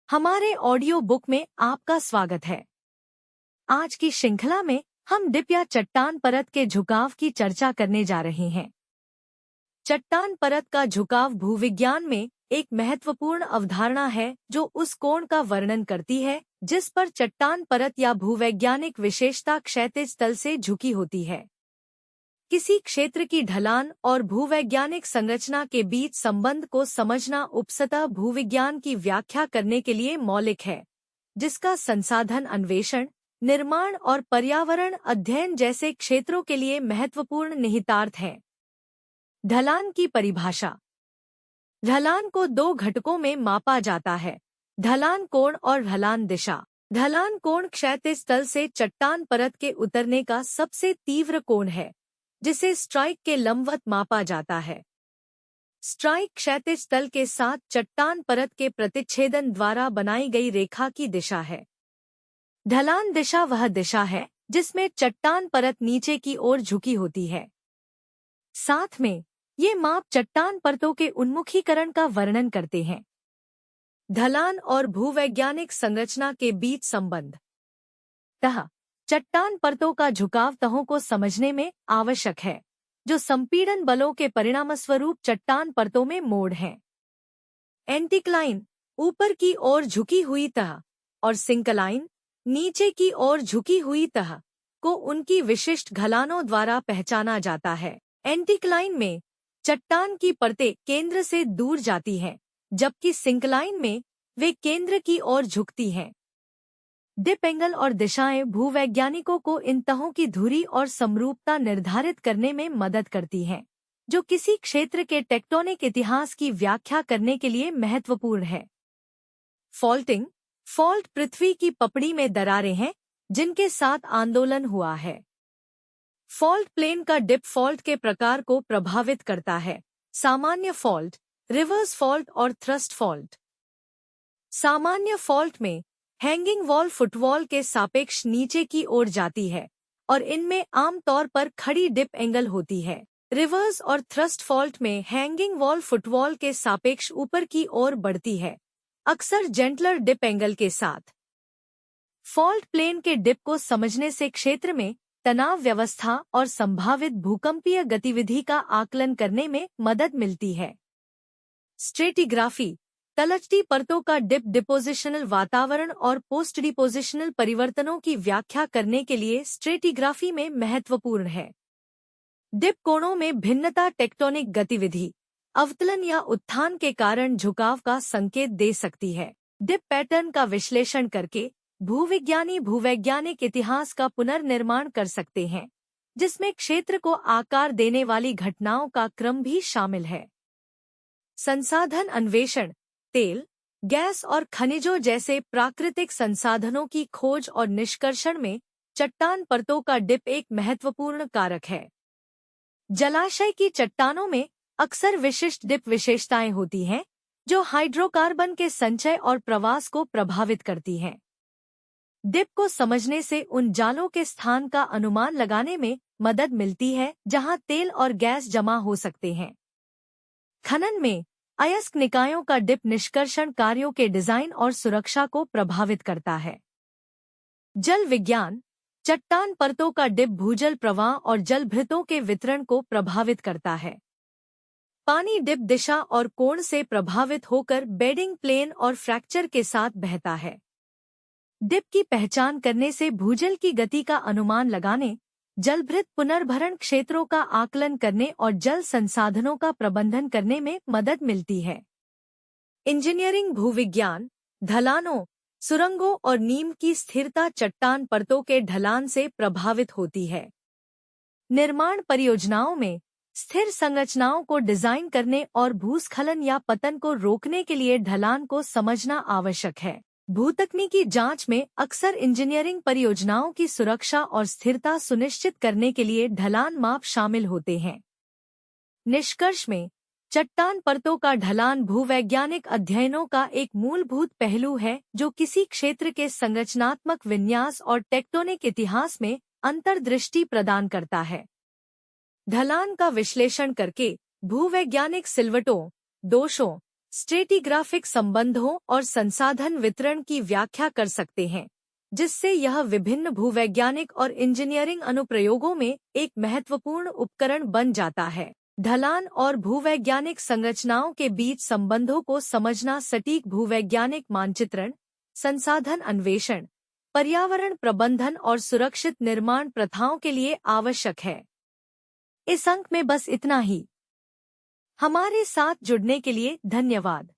हमारे audio book में आपका स्वागत है। आज की श्रृंखला में हम डिप या चट्टान परत के झुकाव की चर्चा करने जा रहे हैं। चट्टान परत का झुकाव भूविज्ञान में एक महत्वपूर्ण अवधारणा है जो उस कोण का वर्णन करती है जिस पर चट्टान परत या भूवैज्ञानिक विशेषता क्षैतिज तल से झुकी होती है। किसी क्षेत्र की ढलान और भूवैज्ञानिक संरचना के बीच संबंध को समझना उपसतह भूविज्ञान की व्याख्या करने के लिए मौलिक है, जिसका संसाधन अन्वेषण, निर्माण और पर्यावरण अध्ययन जैसे क्षेत्रों के लिए महत्वपूर्ण निहितार्थ है। ढलान की परिभाषा। ढलान को दो घटकों में मापा जाता है: ढलान कोण और ढलान दिशा। ढलान कोण क्षैतिज तल से चट्टान परत के उतरने का सबसे तीव्र कोण है, जिसे स्ट्राइक के लंबवत मापा जाता है। स्ट्राइक क्षैतिज तल के साथ चट्टान परत के प्रतिच्छेदन द्वारा बनाई गई रेखा की दिशा है। ढलान दिशा वह दिशा है जिसमें चट्टान परत नीचे की ओर झुकी होती है। साथ में ये माप चट्टान परतों के उन्मुखीकरण का वर्णन करते हैं। ढलान और भूवैज्ञानिक संरचना के बीच संबंध। चट्टान परतों का झुकाव तहों को समझने में आवश्यक है, जो संपीड़न बलों के परिणामस्वरूप चट्टान परतों में मोड़ हैं। एंटीक्लाइन ऊपर की ओर झुकी हुई तह और सिंकलाइन नीचे की ओर झुकी हुई तह को उनकी विशिष्ट ढलानों द्वारा पहचाना जाता है। एंटीक्लाइन में चट्टान की परतें केंद्र से दूर जाती हैं, जबकि सिंकलाइन में वे केंद्र की ओर झुकती हैं। डिप एंगल और दिशाएं भूवैज्ञानिकों को इन तहों की धुरी और समरूपता निर्धारित करने में मदद करती हैं, जो किसी क्षेत्र के टेक्टोनिक इतिहास की व्याख्या करने के लिए महत्वपूर्ण है। फॉल्टिंग। फॉल्ट पृथ्वी की पपड़ी में दरारें हैं जिनके साथ आंदोलन हुआ है। फॉल्ट प्लेन का डिप फॉल्ट के प्रकार को प्रभावित करता है: सामान्य फॉल्ट, रिवर्स फॉल्ट और थ्रस्ट फॉल्ट। सामान्य फॉल्ट में हैंगिंग वॉल फुटवॉल के सापेक्ष नीचे की ओर जाती है और इनमें आमतौर पर खड़ी डिप एंगल होती है। रिवर्स और थ्रस्ट फॉल्ट में हैंगिंग वॉल फुटवॉल के सापेक्ष ऊपर की ओर बढ़ती है, अक्सर जेंटलर डिप एंगल के साथ। फॉल्ट प्लेन के डिप को समझने से क्षेत्र में तनाव व्यवस्था और संभावित भूकंपीय गतिविधि का आकलन करने में मदद मिलती है। स्ट्रेटिग्राफी। तलछटी परतों का डिप डिपोजिशनल वातावरण और पोस्ट डिपोजिशनल परिवर्तनों की व्याख्या करने के लिए स्ट्रेटिग्राफी में महत्वपूर्ण है। डिप कोणों में भिन्नता टेक्टोनिक गतिविधि, अवतलन या उत्थान के कारण झुकाव का संकेत दे सकती है। डिप पैटर्न का विश्लेषण करके भूविज्ञानी भूवैज्ञानिक इतिहास का पुनर्निर्माण कर सकते हैं, जिसमें क्षेत्र को आकार देने वाली घटनाओं का क्रम भी शामिल है। संसाधन अन्वेषण। तेल, गैस और खनिजों जैसे प्राकृतिक संसाधनों की खोज और निष्कर्षण में चट्टान परतों का डिप एक महत्वपूर्ण कारक है। जलाशय की चट्टानों में अक्सर विशिष्ट डिप विशेषताएं होती हैं, जो हाइड्रोकार्बन के संचय और प्रवास को प्रभावित करती हैं। डिप को समझने से उन जालों के स्थान का अनुमान लगाने में मदद मिलती है जहां तेल और गैस जमा हो सकते हैं। खनन में अयस्क निकायों का डिप निष्कर्षण कार्यों के डिजाइन और सुरक्षा को प्रभावित करता है। जल विज्ञान। चट्टान परतों का डिप भूजल प्रवाह और जलभृतों के वितरण को प्रभावित करता है। पानी डिप दिशा और कोण से प्रभावित होकर बेडिंग प्लेन और फ्रैक्चर के साथ बहता है। डिप की पहचान करने से भूजल की गति का अनुमान लगाने, जलभृत पुनर्भरण क्षेत्रों का आकलन करने और जल संसाधनों का प्रबंधन करने में मदद मिलती है। इंजीनियरिंग भूविज्ञान। ढलानों, सुरंगों और नींव की स्थिरता चट्टान परतों के ढलान से प्रभावित होती है। निर्माण परियोजनाओं में स्थिर संरचनाओं को डिजाइन करने और भूस्खलन या पतन को रोकने के लिए ढलान को समझना आवश्यक है। भूतकनीकी जांच में अक्सर इंजीनियरिंग परियोजनाओं की सुरक्षा और स्थिरता सुनिश्चित करने के लिए ढलान माप शामिल होते हैं। निष्कर्ष में चट्टान परतों का ढलान भूवैज्ञानिक अध्ययनों का एक मूलभूत पहलू है जो किसी क्षेत्र के संरचनात्मक विन्यास और टेक्टोनिक इतिहास में अंतर्दृष्टि प्रदान करता है। ढलान का विश्लेषण करके भूवैज्ञानिक सिलवटों, दोषों, स्ट्रेटिग्राफिक संबंधों और संसाधन वितरण की व्याख्या कर सकते हैं, जिससे यह विभिन्न भूवैज्ञानिक और इंजीनियरिंग अनुप्रयोगों में एक महत्वपूर्ण उपकरण बन जाता है। ढलान और भूवैज्ञानिक संरचनाओं के बीच संबंधों को समझना सटीक भूवैज्ञानिक मानचित्रण, संसाधन अन्वेषण, पर्यावरण प्रबंधन और सुरक्षित निर्माण प्रथाओं के लिए आवश्यक है। इस अंक में बस इतना ही। हमारे साथ जुड़ने के लिए धन्यवाद।